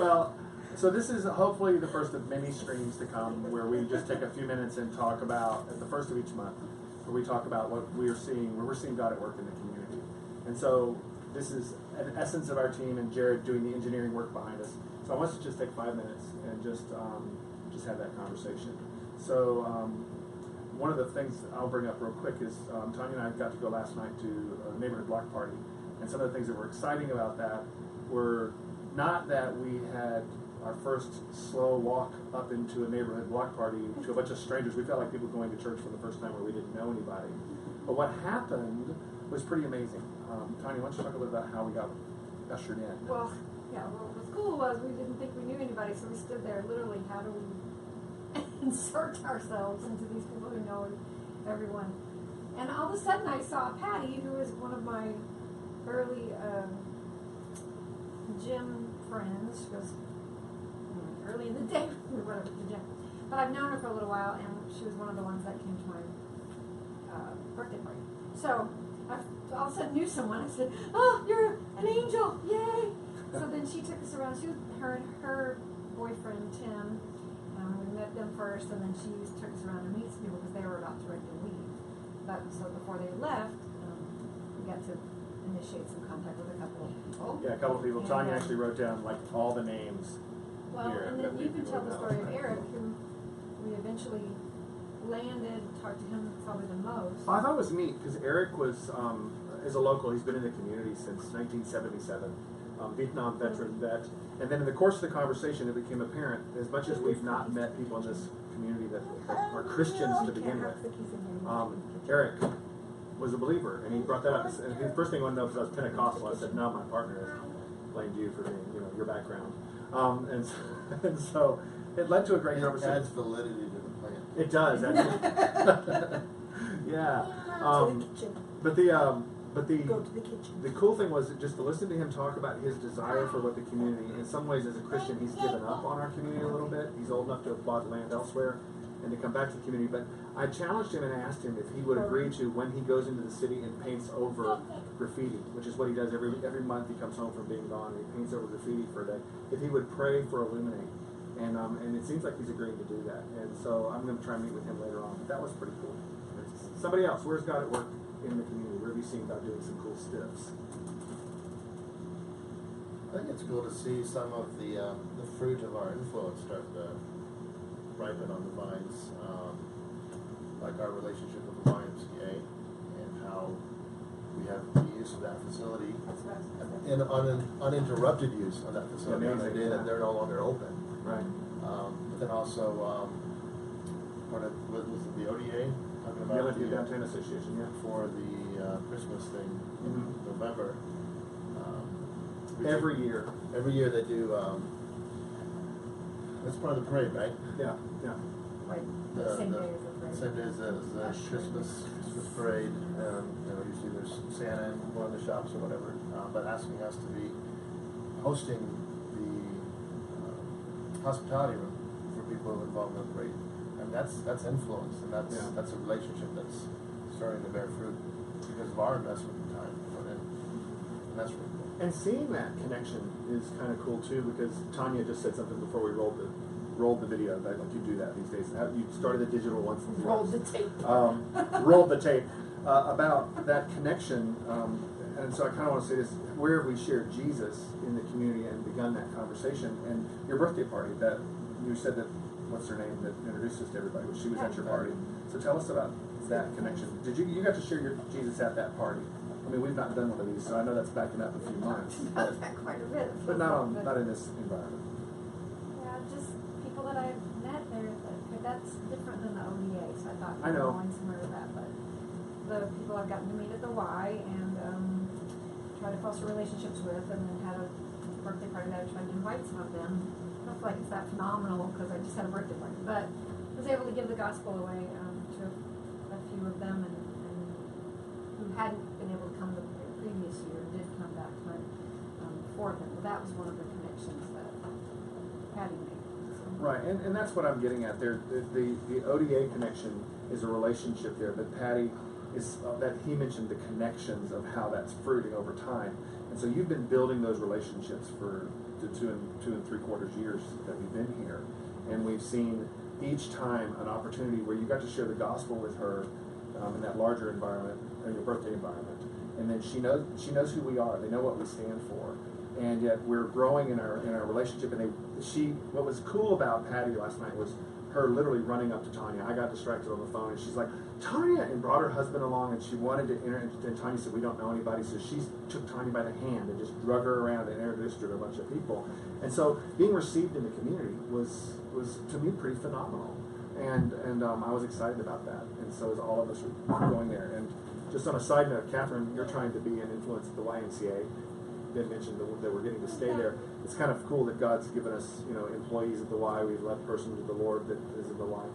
Well, so this is hopefully the first of many streams to come where we just take a few minutes and talk about, at the first of each month, where we talk about what we are seeing, where we're seeing God at work in the community. And so this is an essence of our team and Jared doing the engineering work behind us. So I want us to just take 5 minutes and just have that conversation. So one of the things I'll bring up real quick is Tanya and I got to go last night to a neighborhood block party. And some of the things that were exciting about that were not that we had our first slow walk up into a neighborhood block party to a bunch of strangers. We felt like people going to church for the first time where we didn't know anybody. But what happened was pretty amazing. Tanya, why don't you talk a little bit about how we got ushered in? Well, yeah, well, what's cool was we didn't think we knew anybody, so we stood there literally, how do we insert ourselves into these people who know everyone? And all of a sudden I saw Patty, who was one of my early gym friends. She was early in the day, we went over to the gym. But I've known her for a little while, and she was one of the ones that came to my birthday party. So I all of a sudden knew someone. I said, "Oh, you're an angel! Yay!" So then she took us around. She was her boyfriend Tim. We met them first, and then she took us around to meet some people because they were about to ready to leave. But so before they left, we got to initiate some contact with a couple of people. Yeah, a couple of people. And Tanya actually wrote down like all the names. Well, here and then you can tell the story of Eric, who we eventually landed, talked to him probably the most. I thought it was neat because Eric was, is a local. He's been in the community since 1977. Vietnam veteran vet. And then in the course of the conversation, it became apparent, as much as we've not met people in this community that are Christians to begin with, Eric was a believer, and he brought that up. And the first thing I wanted to know was I was Pentecostal. I said, no, my partner blamed you for being, your background. And so it led to a great conversation. It adds validity to the plan. It does. Yeah. But the cool thing was just to listen to him talk about his desire for what the community, in some ways as a Christian, he's given up on our community a little bit. He's old enough to have bought land elsewhere and to come back to the community. But I challenged him and asked him if he would agree to, when he goes into the city and paints over graffiti, which is what he does every month. He comes home from being gone and he paints over graffiti for a day. If he would pray for illuminate. And it seems like he's agreeing to do that. And so I'm going to try and meet with him later on. But that was pretty cool. Somebody else, where's God at work in the community? Where have you seen God doing some cool stuff? I think it's cool to see some of the fruit of our influence start to ripen on the vines, like our relationship with the YMCA and how we have the use of that facility and uninterrupted use of that facility on the day that they're no longer open. Right. But then also, was it the ODA talking about the Downtown Association, yeah, for the Christmas thing in November. Every year they do. That's part of the parade, right? Yeah, yeah. Right. The same day as the parade. Same day as the Christmas parade. Usually there's Santa in one of the shops or whatever, but asking us to be hosting the hospitality room for people involved in the parade, and that's influence, and that's a relationship that's starting to bear fruit because of our investment in time put in, and that's really cool. And seeing that connection is kind of cool too, because Tanya just said something before we rolled the video. Like you do that these days. You started the digital once. Rolled the tape. Rolled the tape about that connection. And so I kind of want to say this: where have we shared Jesus in the community and begun that conversation? And your birthday party, that you said that, what's her name, that introduced us to everybody, she was at your party. So tell us about that connection. Did you got to share your Jesus at that party? I mean, we've not done one of these, so I know that's backing up a few months. Quite a bit. But not in this environment. Yeah, just people that I've met there. That's different than the ODA, so I thought I know. going somewhere with that. But the people I've gotten to meet at the Y and try to foster relationships with, and then had a birthday party that I tried to invite some of them. I don't feel like it's that phenomenal because I just had a birthday party, but I was able to give the gospel away to a few of them, and who hadn't been able to come the previous year did come back for them. Well, that was one of the connections that Patty made. So. Right, and that's what I'm getting at there. The ODA connection is a relationship there, but Patty is that he mentioned the connections of how that's fruiting over time. And And so you've been building those relationships for the 2 3/4 years that we've been here. And we've seen each time an opportunity where you got to share the gospel with her in that larger environment, in your birthday environment. And then she knows who we are. They know what we stand for. And yet we're growing in our relationship. And what was cool about Patty last night was her literally running up to Tanya. I got distracted on the phone, and she's like, Tanya, and brought her husband along, and she wanted to and Tanya said, we don't know anybody, so she took Tanya by the hand and just drug her around and introduced her to a bunch of people. And so being received in the community was to me pretty phenomenal. And I was excited about that. And so as all of us were going there. And just on a side note, Catherine, you're trying to be an influence at the YMCA. Ben mentioned that we're getting to stay there. It's kind of cool that God's given us, employees at the Y. We've left persons with the Lord that is in the Y.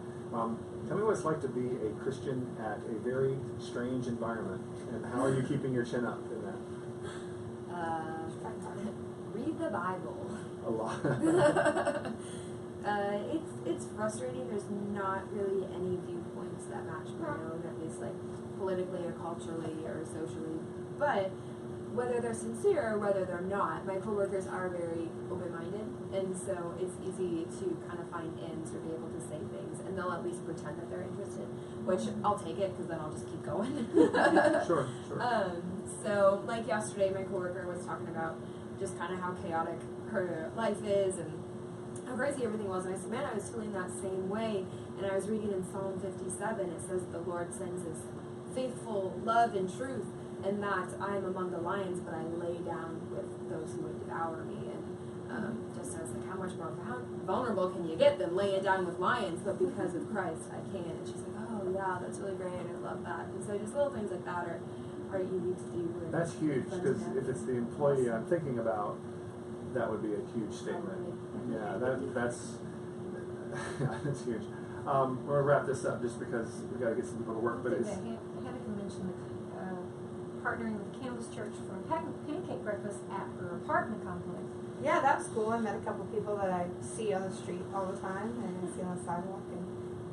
Tell me what it's like to be a Christian at a very strange environment, and how are you keeping your chin up in that? Read the Bible. A lot. It's frustrating. There's not really any viewpoints that match my own, at least like politically or culturally or socially. But whether they're sincere or whether they're not, my coworkers are very open-minded, and so it's easy to kind of find ends or be able to say things, and they'll at least pretend that they're interested, which I'll take it because then I'll just keep going. Sure. So like yesterday, my coworker was talking about just kind of how chaotic her life is and how crazy everything was, and I said, man, I was feeling that same way. And I was reading in Psalm 57, it says the Lord sends his faithful love and truth, and that I am among the lions, but I lay down with those who would devour me. And just as like, how much more vulnerable can you get than laying down with lions? But because of Christ, I can. And she's like, oh yeah, that's really great. I love that. And so just little things like that are easy to do. That's huge, because if it's the employee I'm thinking about, that would be a huge statement. Yeah, that's that's huge. We're gonna wrap this up just because we gotta get some people to work. But it's Hannah mentioned partnering with the Campus Church for a pancake breakfast at her apartment complex. Yeah, that was cool. I met a couple people that I see on the street all the time and I see on the sidewalk, and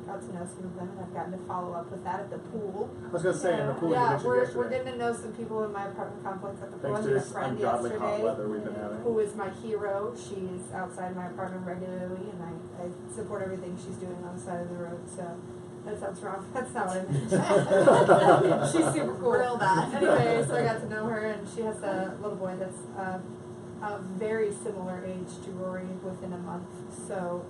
got to know some of them, and I've gotten to follow up with that at the pool. I was gonna say in the pool. Yeah, you mentioned we're yesterday. getting to know some people in my apartment complex at the pool. Thanks I to met a this friend ungodly hot yesterday weather we've been having. who is my hero. She's outside my apartment regularly, and I support everything she's doing on the side of the road. So that sounds wrong. That's not what I meant. She's super cool. Real bad. Anyway, so I got to know her, and she has a little boy that's a very similar age to Rory within a month. So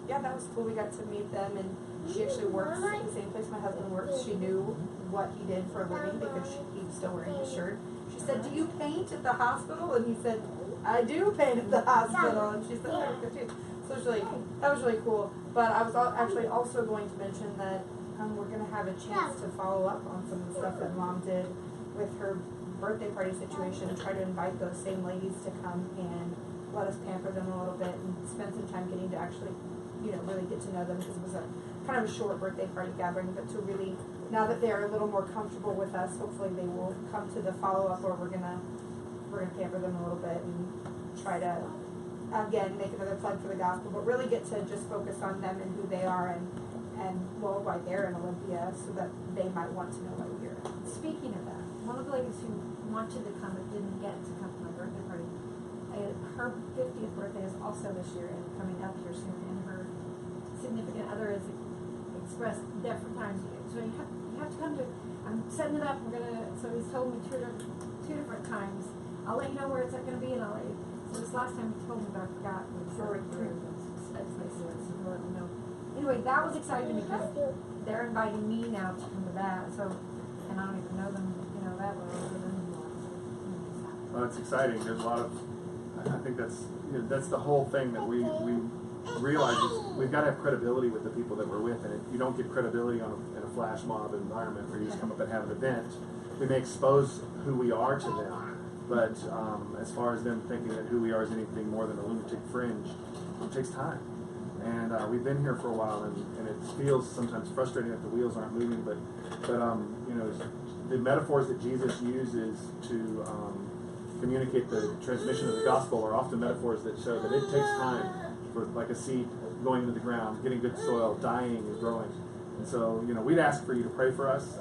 yeah, that was cool. We got to meet them, and she actually works at the same place my husband works. She knew what he did for a living because he was still wearing his shirt. She said, do you paint at the hospital? And he said, I do paint at the hospital. And she said, I do too. So it was that was really cool. But I was actually also going to mention that we're going to have a chance to follow up on some of the stuff that Mom did with her birthday party situation, and try to invite those same ladies to come and let us pamper them a little bit and spend some time getting to actually, really get to know them, because it was a kind of a short birthday party gathering, but to really, now that they're a little more comfortable with us, hopefully they will come to the follow-up where we're gonna pamper them a little bit and try to, again, make another plug for the gospel, but really get to just focus on them and who they are, and why they're in Olympia, so that they might want to know why we're here. Speaking of that, one of the ladies who wanted to come but didn't get to come to my birthday party, her 50th birthday is also this year and coming up here soon, and her significant other has expressed different times. So you have to come to. I'm setting it up. So he's told me two different times. I'll let you know where it's going to be, and I'll let you. So this last time he told me, but I forgot. Let me know. Anyway, that was exciting because they're inviting me now to come to that. So, and I don't even know them, that well. Well, it's exciting. There's a lot of. I think that's the whole thing that we realize is we've got to have credibility with the people that we're with, and you don't get credibility in a flash mob environment where you just come up and have an event. We may expose who we are to them, but as far as them thinking that who we are is anything more than a lunatic fringe, it takes time. And we've been here for a while, and it feels sometimes frustrating that the wheels aren't moving. But the metaphors that Jesus uses to communicate the transmission of the gospel are often metaphors that show that it takes time for, like a seed going into the ground, getting good soil, dying and growing. And so, we'd ask for you to pray for us.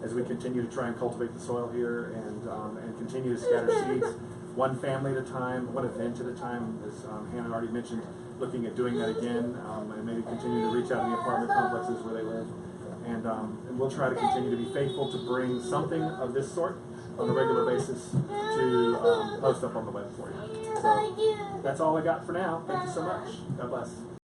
as we continue to try and cultivate the soil here and continue to scatter seeds one family at a time, one event at a time, as Hannah already mentioned, looking at doing that again, and maybe continue to reach out in the apartment complexes where they live. And we'll try to continue to be faithful to bring something of this sort on a regular basis to post up on the web for you. So that's all I got for now. Thank you so much. God bless.